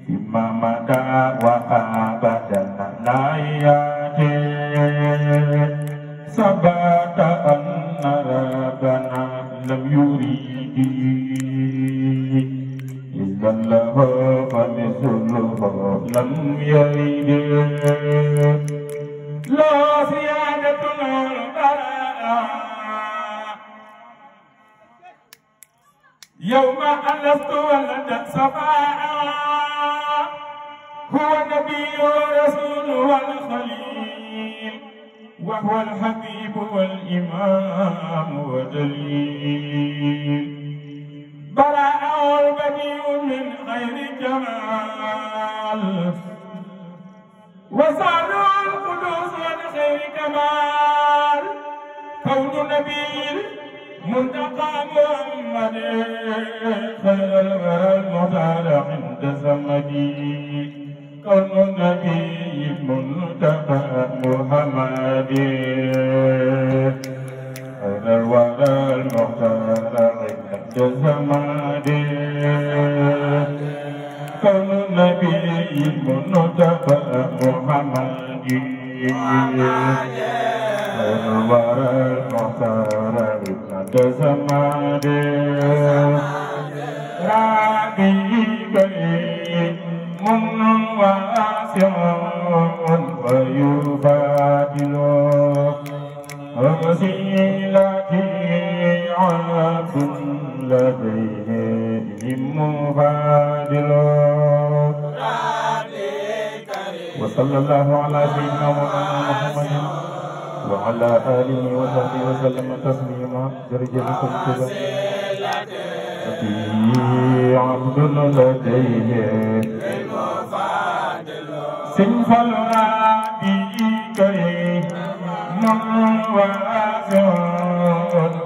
Imamada wa abadana layati sabata anna rabbana lam yuridi illallahu wa mithluhu lam yalidi la siyadatun al-bara yawma alastu walada safa'a هو النبي والرسول والخليل وهو الحبيب والإمام ودليل براء البديع من غير جمال وسعد القدوس من خير كمال كون نبي منتقى محمد خير الورى المختار عند سمدي كون النبي منتقى محمد خير الورى المختار عند سمدي كون النبي منتقى محمد خير الورى المختار عند سمدي ربي كريم من واسع ويبادل وسيلتي عبد لديه مبادل وصلى الله على سيدنا مولانا محمد وعلى آله وصحبه وسلم تسليما برجلكم كذا عبد لديه سنفل ربي كريم واسع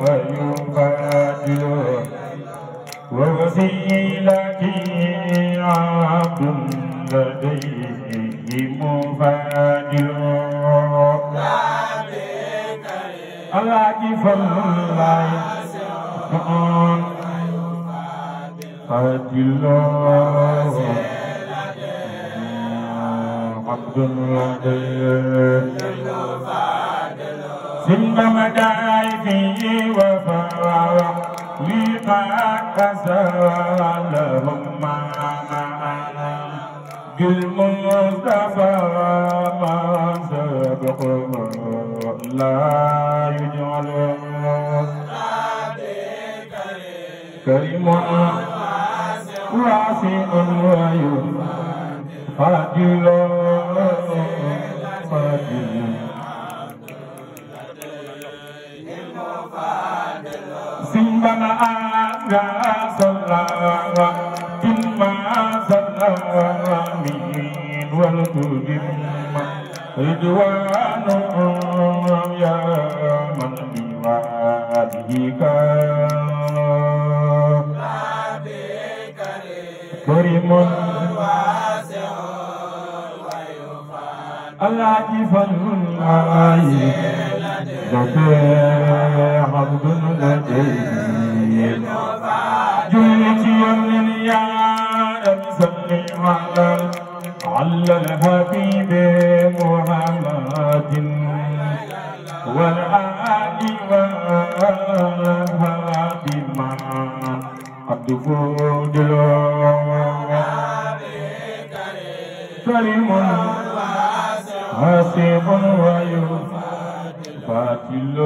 ويبادل ووسيلتي عبد لديه مبادل الله فالله فادل عبد سن مداي فيه وفاء لقد أسألهم معنا بالمصطفى ما سبقه لا يجعل كريم واسع ويفادل سنبنا آغا صلى إما صلى من والقدم رضوان يا من بوالده كريم واسع الله فالله زكاه عبد لديه جلتي من يا رب صل على الحبيب محمد والآل والصحاب معا عبد فضل كريم حسيب ويفادل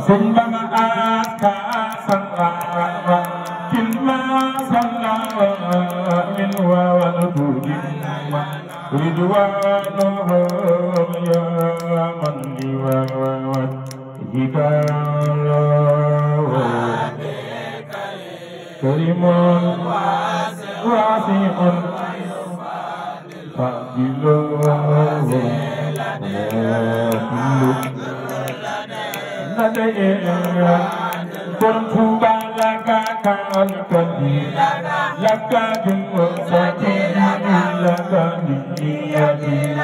ثم أتى صلى كلمة صلى من والدود رضوانه يا من لوجهك كريم واسع فاضل كنت بالك كان كدي لك جنوتي لك نيتي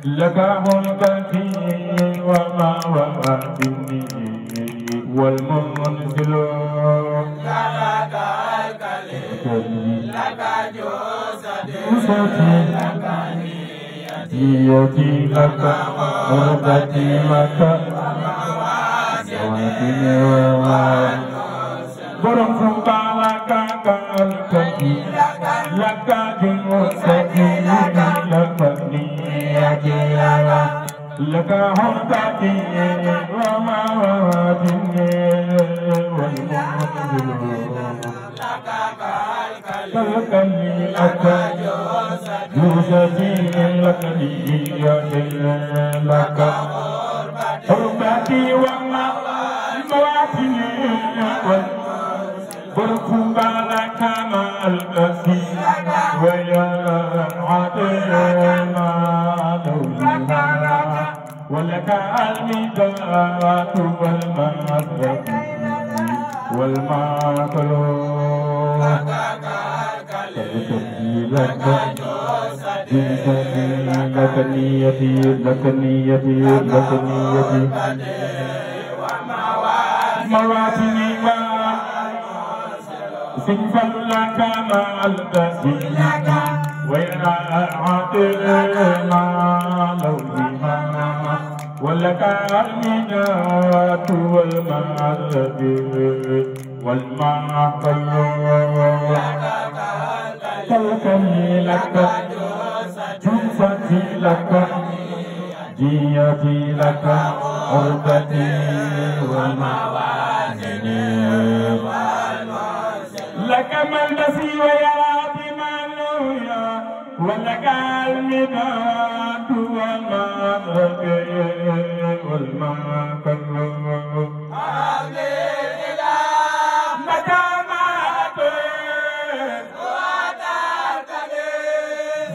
لك ملكتي وما وعدني والمنزل لك الكلم لك جوزتي لك نيتي لك مرضتي لك borom Tuuba laka kalkati laka jumsati laka niyati laka hordati wa mawadini wal mu'minin laka kalkali laka jumsati laka niyati laka hordati wa mawadini بركوبا لك مع الأسير ويا عدنا دولنا ولك المدات والمغرب والمطلوب لك لك نيتي لك نيتي لك نيتي مواتني سنفل لك مع البسيط ويرى عدنا لوزما ولك المدات والمعذب والمعقل تلقني لك جنفتي لك جيتي لك عربتي وموازني لك ملبسي وياتي مالويا ولك المداد والمغرب والمكر مكانات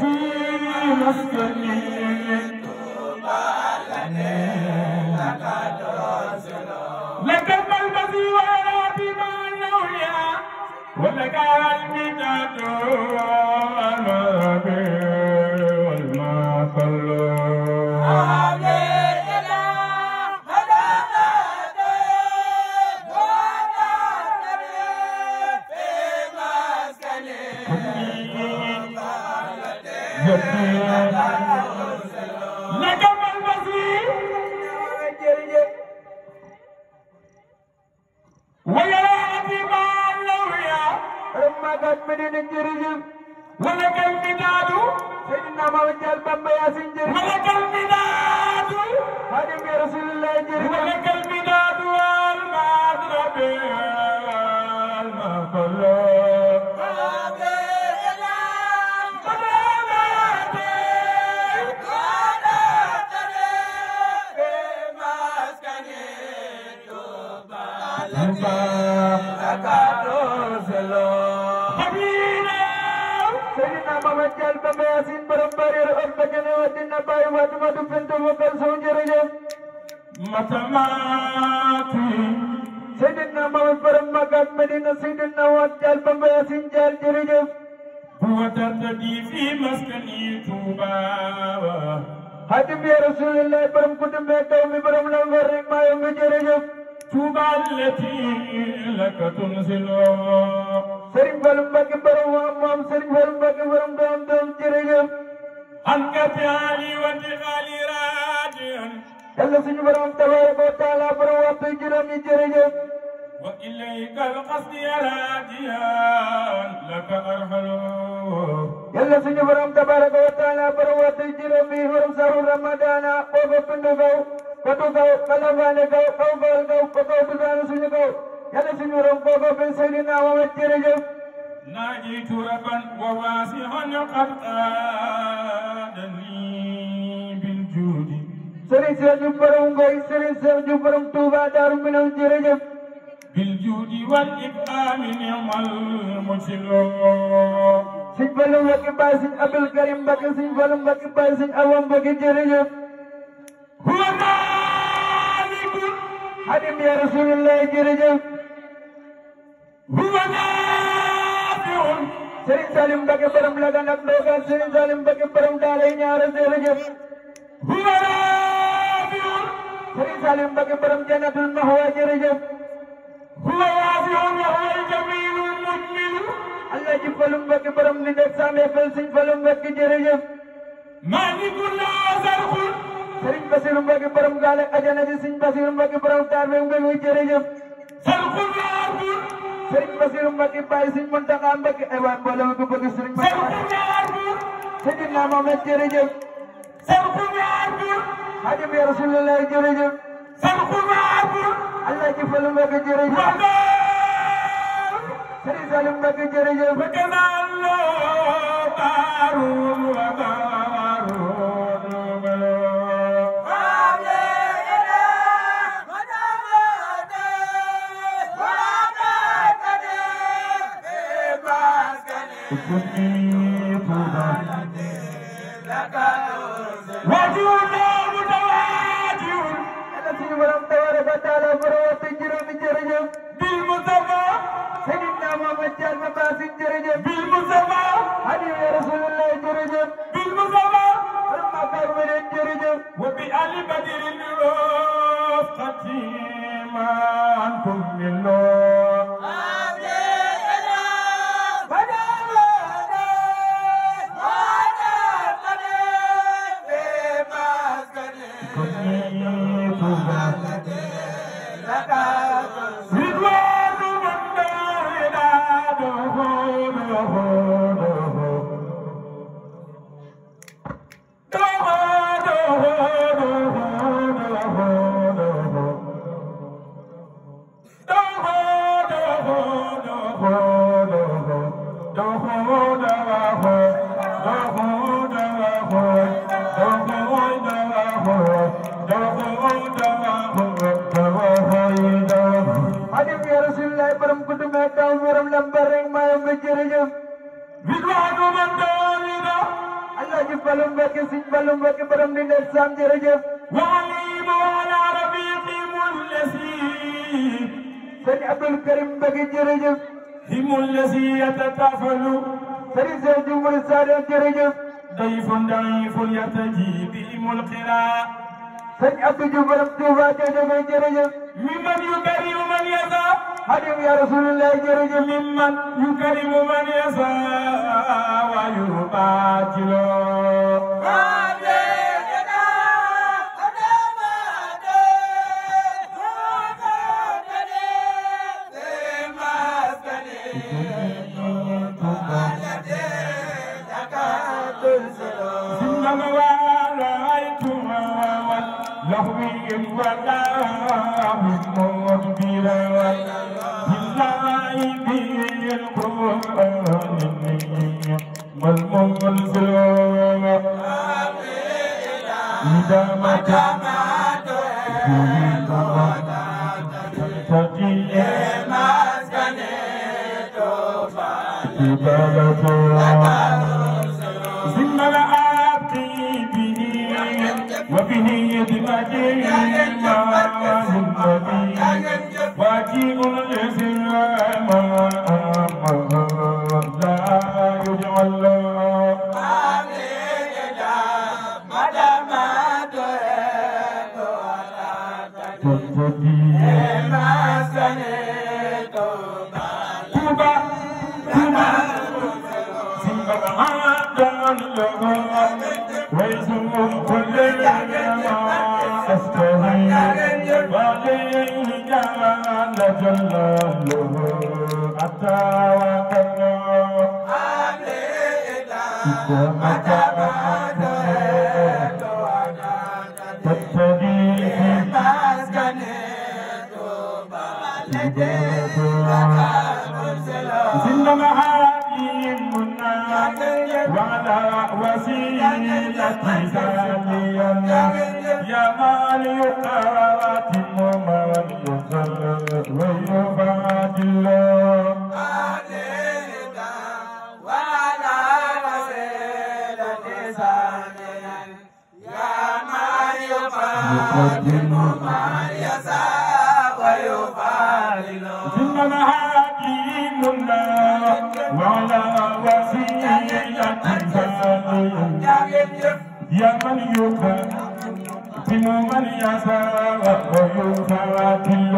في مسكني لك ملبسي وياتي مالويا ولك المداد والمغرب والمكر لك الملبسي وياتي مالويا رمضان مدين الجريج ولك المداد سيدنا موجل بامبا ياسين جريج ولك المداد خادم يا رسول الله جريج ولك المداد والمغرب والمطلوب Babayasin barang-barang orbakannya wadina bayi wadu-wadu pintu wakal sunjurnya matamati Sayyidina Muhammad barang makat Medina Sayyidina wajal Babayasin jal jurnya buat terjadi fi maskani Tuba hadim ya Rasulullah barang kudum ya kaumi barang langgar yang mayang jurnya Tuba allati laka tunzilu sering balum bagi barang wamam sering balum bagi barang dam jurnya angkat ali wa tiqali radian Allah suñu borom tabaraka wa taala borom waxtu juróomi jërëjëf wa ilayka alqasdi radian laka arhalu Allah suñu borom tabaraka wa taala borom waxtu juróomi borom saru ramadana o ko pindu gaw ko to gaw kala wane gaw kaw gaw gaw ko to dugana suñu gaw Allah suñu borom ko ko ben Seydina Muhammad jërëjëf ناجيت ربا وواسعا قد قادني بالجود سري سيرجو برم غوي سري سيرجو برم توبا دار من الجرجف بالجود والإكرام نعم المرسل سيفلو بك باسن أبو الكريم بك سيفلو بك باسن أوام بك جرجف هو مالك حدم يا رسول الله جرجف هو Sering salim bagi peram laga nak doga sering salim bagi peram dalai nyara serjep. Serigne Salim Mbacké borom Jannatul Mahwa jërëjëf huwa waasi'un wa huwa al-jamiilul mujmil Alaaji Fallu Mbacké borom li nekk Sam FM Serigne Fallu Mbacké jërëjëf maalikul laa zarxul Serigne Bassirou Mbacké borom gaale ajana ji Serigne Bassirou Mbacké borom taar be ngi jërëjëf zarxul laabul Serigne Bassirou Mbacké Baye Serigne Mountakha Mbacké ay waay mbooloo ko bëgg Serigne Seydina Mohamed jërëjëf zarxul laabul Xadim ya Rasulullah jërëjëf zarxul laabul Alaaji Fallu Mbacké jërëjëf Serigne Salim Mbacké jërëjëf من يسار ويسار كل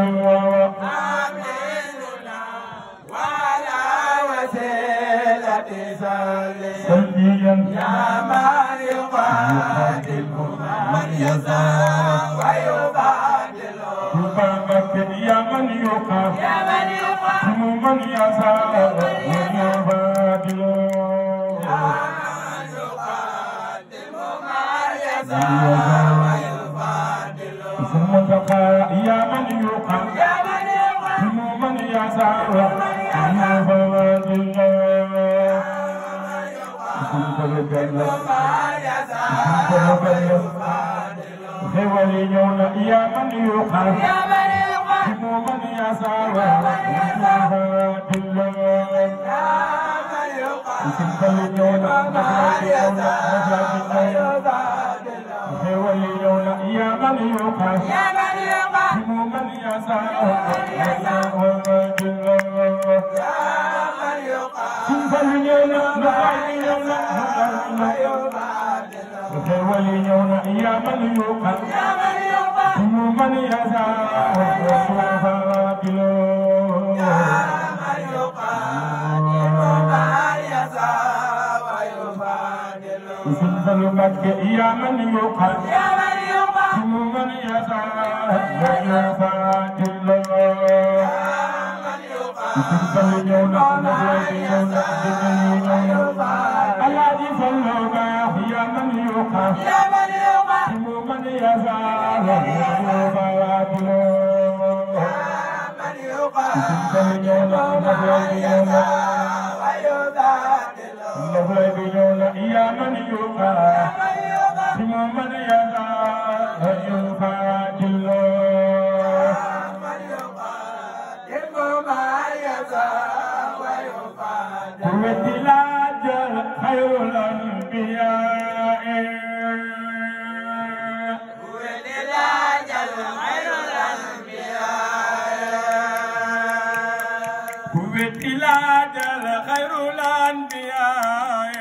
ولا وسيلة سليا يا من يقاتل من يسار ويبادل يبارك يا من يقاتل من يسار ويبادل ثم تقى يا من يقاتل من يسار ويبادل خيولي يوم يا من يقاتل من يسار ويبادل يا من يقاتل من يسار يا من يقاتل من يسار ويبادل الذي فلوبا يا من يقاتل من يسار ويبادل يا من يقاتل من يسار ويبادل وتلاجل خير الأنبياء وتلاجل خير الأنبياء وتلاجل خير الأنبياء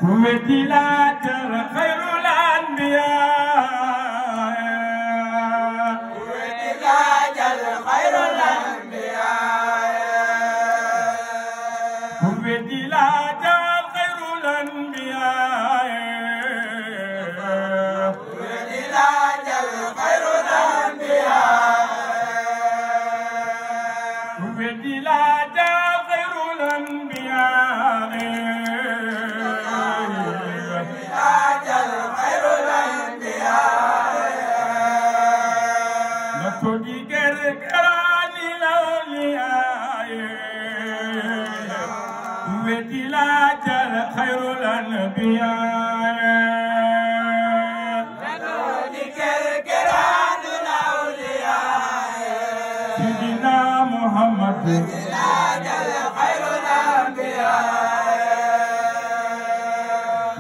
وتلاجل خير الأنبياء وتلاجل خير الأنبياء خير الأنبياء كركران الأولياء سيدنا محمد خير الأنبياء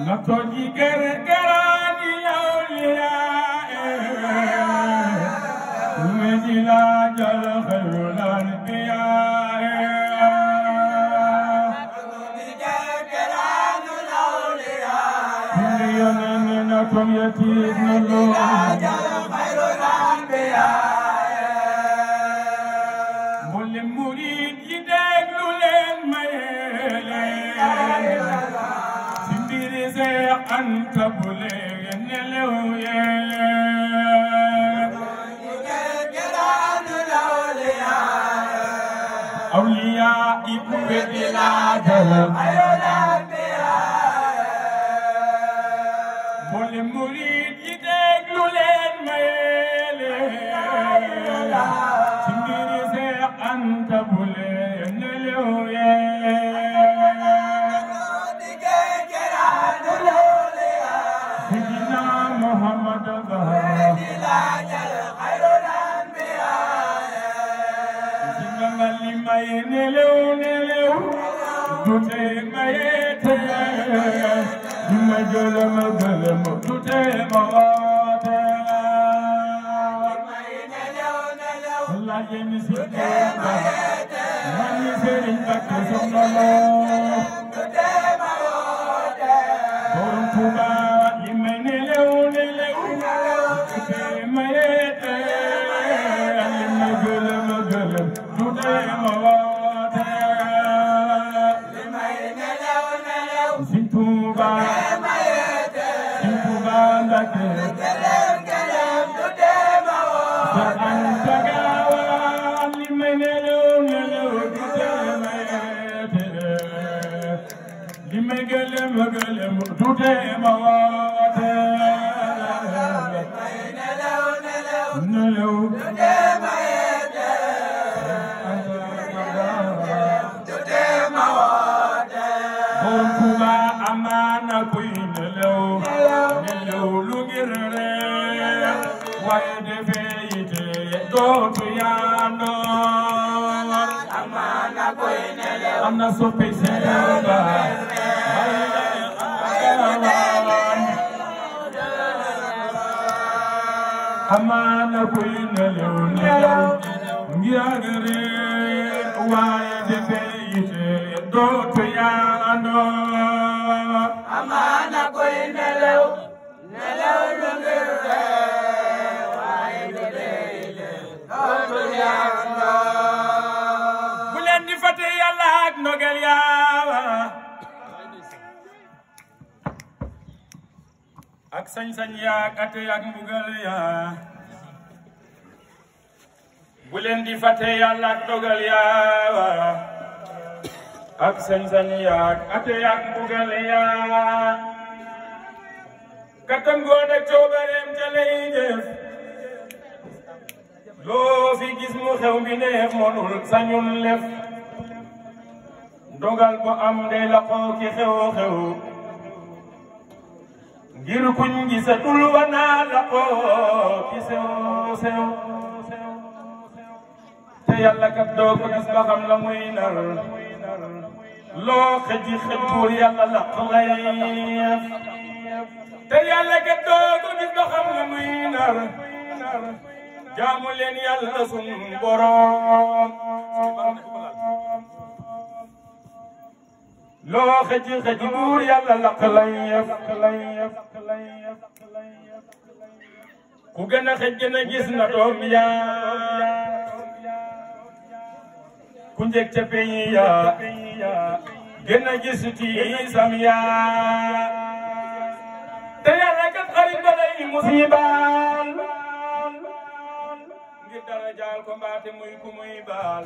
نتوجي كركران الأولياء سيدنا خير الأنبياء كم يتيم الله خير الأنبياء مول مريد يدعو لين ما يلين سندير زيق أنت بولين لو يلين كركران الأولياء أولياء إبوة العجل خير الأنبياء المريد يدعو لين ما يلين سندير زيق أنت بولين لو سيدنا محمد خير الأنبياء سيدنا لما ينلو نلو دوتي ما يتيا لما جلم جلم دوتي ما الله ينسي ما يتيا من يسير بك سمنا borom Tuuba li may nelew te mayete li ma gëlëm du tee ma woote Sëñ Tuuba Sëñ Tuuba Mbàkke sa Anta Gaawaan li may nelew du tee mayete li may gëlëm du tee ma woote nelew borom Tuuba amaana kuy nelew lu ngir reer waaye defee yite dootu yaandoor amaana kuy nelew am na soppi Sëñ Tuuba amaana kuy nelew ngir reer waaye defee yite dootu yaandoor amaana koy nelew lu ngir reer waaye defee yite dootu yaandoor bu leen di fàtte Yàlla ak ndogal Yàlla ak sañ-sañ yaak ate yaak mbugal yaa bu leen di fàtte Yàlla ak ndogal Yàlla ak sañ-sañ yaak ate yaak mbugal yaa kattan goon ak coobareem ca lay def loo fi gis mu xew bi neex monul sañul lef ndogal bu am day laqoo ki xew-xew ngir kuñ gisatul wana laqoo ki sew te Yàlla kat doo ko gis ba xam la muy nar loo xëji xëj buur Yàlla laq lay te Yàlla kat doo ko gis ba xam la muy nar jaamu leen Yàlla sunu borom loo xëji xëji buur Yàlla laq lay ku gën a xëj gën a gis na doom yaa ku njëkk ca peyi yaa gën a gis tiisam yaa te Yàlla kat xarit ba lay musibaal ngir dara jaal ko mbaate muy ku muy baal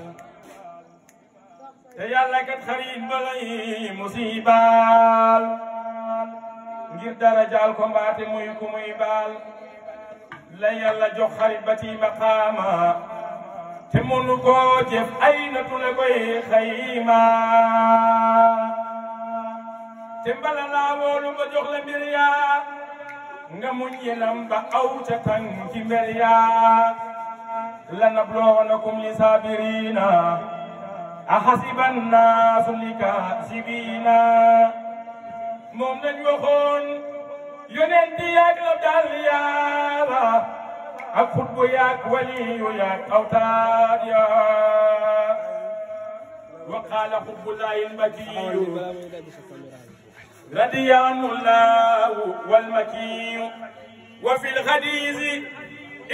te Yàlla kat xarit ba lay musibaal ngir dara jaal ko mbaate muy ku muy baal la Yàlla jox xarit ba ci maqaama te mënu koo jëf ay natu la koy xayma te mbala laa woolu ba jox la mbir yaa nga muñ yelam ba aw ca tànki mbir yaa lanabluwannakum li saabiriina ahasiba nnaasu likaasibiina moom lañ waxoon yonent yaak la daal yaaba ak xutbu yaak waliyu yaak awtaad yaa wa qaala xubbu laayil makiyu radiyanu laahu wal makiyu wa fil xadiisi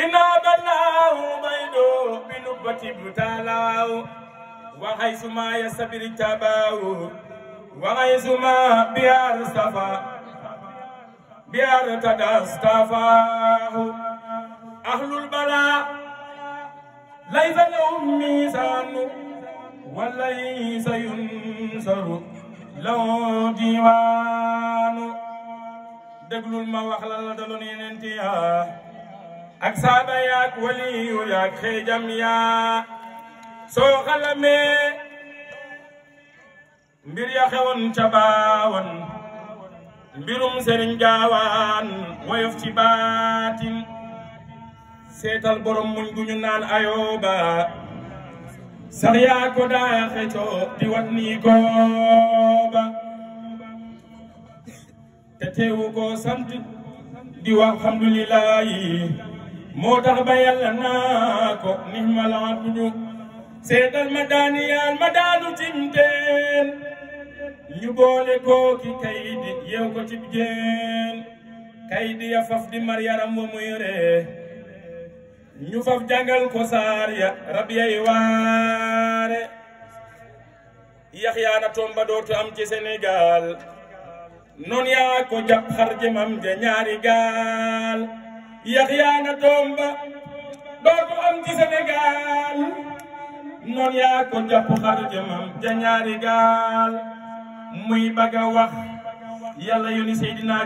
inna ballaahu baydo bi nubbati butalaahu wa haysuma yastabiri tabaahu wa haysuma biar stafa biar tadastafaahu ahlul balaa laysa lahum miisaanu wa laysa yunsaru law diiwaanu déglul ma wax la la daloon yeneen yaa ak saaba yaak waliyu yaak xeejam yaa soo xalamee mbir ya xewoon ca baawan mbirum Sëriñ Gaawaan woyof ci baatin seetal borom muñ gu ñu naan Ayooba sax yaa ko daa xëccoo di wat nii gooba te teewu ko sant di wax alhamdulillahi moo tax ba Yàlla naa ko nihmal abdu seetal ma daaniyal ma daanu cimteen ñu boole ko ki kaydi yew ko cib jeen kaydi ya faf di mar yaram wa muy ree ñu faf jàngal ko saar ya rab yay waare Yaxya na tomba dootu am ci Sénégal non yaa ko jàpp xar jëmam ja ñaari gaal Yaxya na tomba dootu am ci Sénégal non yaa ko jàpp xar jëmam ja ñaari gaal muy bëgg a wax yàlla yónni Seydina